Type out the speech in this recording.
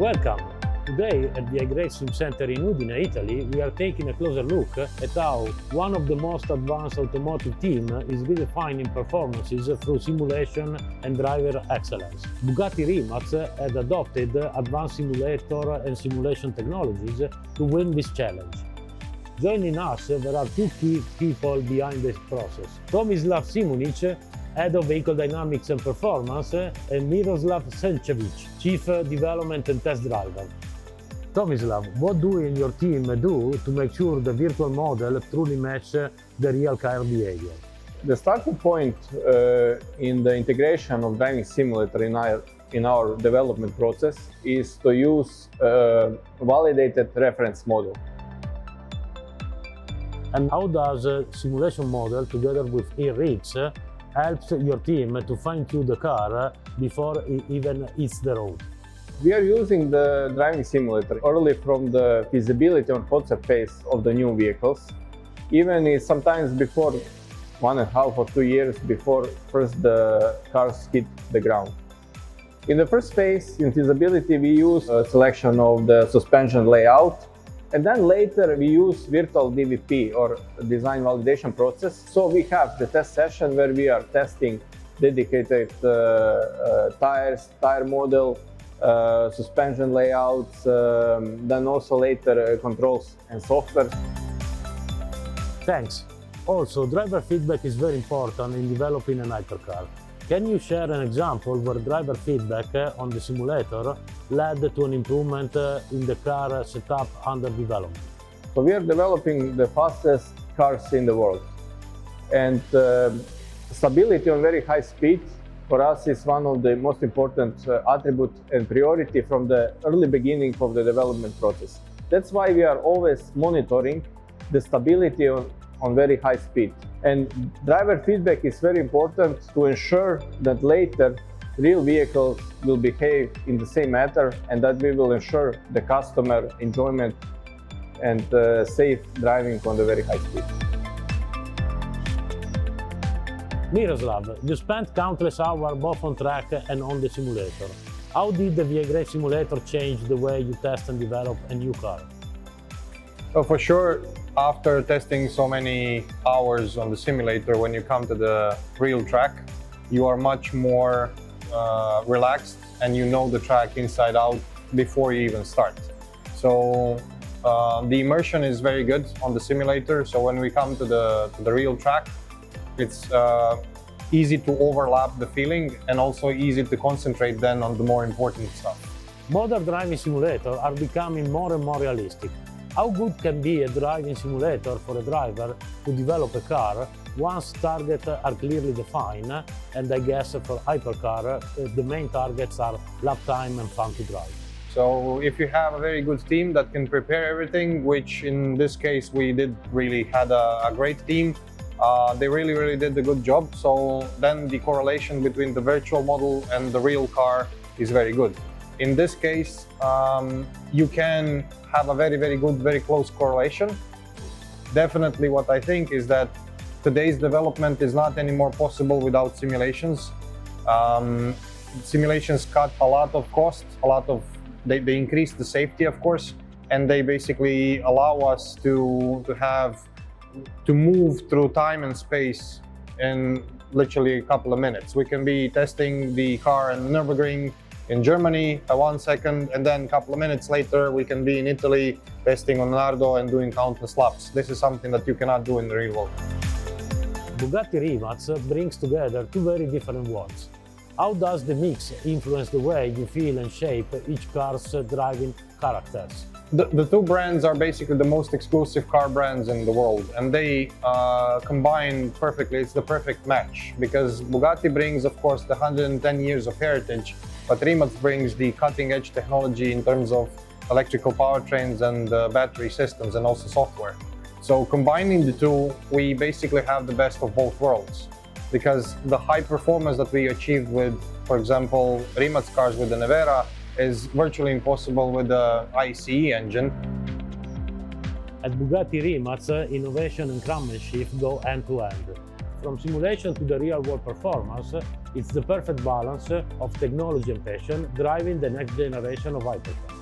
Welcome! Today at the SimCenter in Udine, Italy, we are taking a closer look at how one of the most advanced automotive teams is redefining performances through simulation and driver excellence. Bugatti Rimac had adopted advanced simulator and simulation technologies to win this challenge. Joining us, there are two key people behind this process. Tomislav Šimunić, Head of Vehicle Dynamics and Performance, and Miroslav Zrnčević, Chief Development and Test Driver. Tomislav, what do you and your team do to make sure the virtual model truly matches the real car behavior? The starting point in the integration of driving simulator in our development process is to use a validated reference model. And how does a simulation model together with e-rigs helps your team to fine-tune the car before it even hits the road? We are using the driving simulator early from the feasibility and concept phase of the new vehicles, even sometimes before 1.5 or 2 years before first the cars hit the ground. In the first phase, in feasibility, we use a selection of the suspension layout, and then later we use virtual DVP or design validation process. So we have the test session where we are testing dedicated tires, tire model, suspension layouts, then also later controls and software. Thanks. Also, driver feedback is very important in developing an hypercar. Can you share an example where driver feedback on the simulator led to an improvement in the car setup under development? So we are developing the fastest cars in the world, and stability on very high speed for us is one of the most important attributes and priority from the early beginning of the development process. That's why we are always monitoring the stability on very high speed. And driver feedback is very important to ensure that later real vehicles will behave in the same manner and that we will ensure the customer enjoyment and safe driving on the very high speed. Miroslav, you spent countless hours both on track and on the simulator. How did the behaviour simulator change the way you test and develop a new car? Well, for sure, after testing so many hours on the simulator, when you come to the real track, you are much more relaxed and you know the track inside out before you even start. So the immersion is very good on the simulator. So when we come to the real track, it's easy to overlap the feeling and also easy to concentrate then on the more important stuff. Modern driving simulators are becoming more and more realistic. How good can be a driving simulator for a driver to develop a car once targets are clearly defined? And I guess for hypercar, the main targets are lap time and fun to drive. So if you have a very good team that can prepare everything, which in this case we did really had a great team, they really did a good job. So then the correlation between the virtual model and the real car is very good. In this case, you can have a very good, very close correlation. Definitely what I think is that today's development is not anymore possible without simulations. Simulations cut a lot of cost, they increase the safety, of course, and they basically allow us to move through time and space in literally a couple of minutes. We can be testing the car in Nürburgring in Germany 1 second, and then a couple of minutes later we can be in Italy testing on Nardo and doing countless laps. This is something that you cannot do in the real world. Bugatti Rimac brings together two very different worlds. How does the mix influence the way you feel and shape each car's driving characters? The two brands are basically the most exclusive car brands in the world, and they combine perfectly. It's the perfect match because Bugatti brings, of course, the 110 years of heritage, but Rimac brings the cutting-edge technology in terms of electrical powertrains and battery systems and also software. So combining the two, we basically have the best of both worlds because the high performance that we achieved with, for example, Rimac cars with the Nevera is virtually impossible with the ICE engine. At Bugatti Rimac, innovation and craftsmanship go hand to hand. from simulation to the real-world performance, it's the perfect balance of technology and passion driving the next generation of hypercars.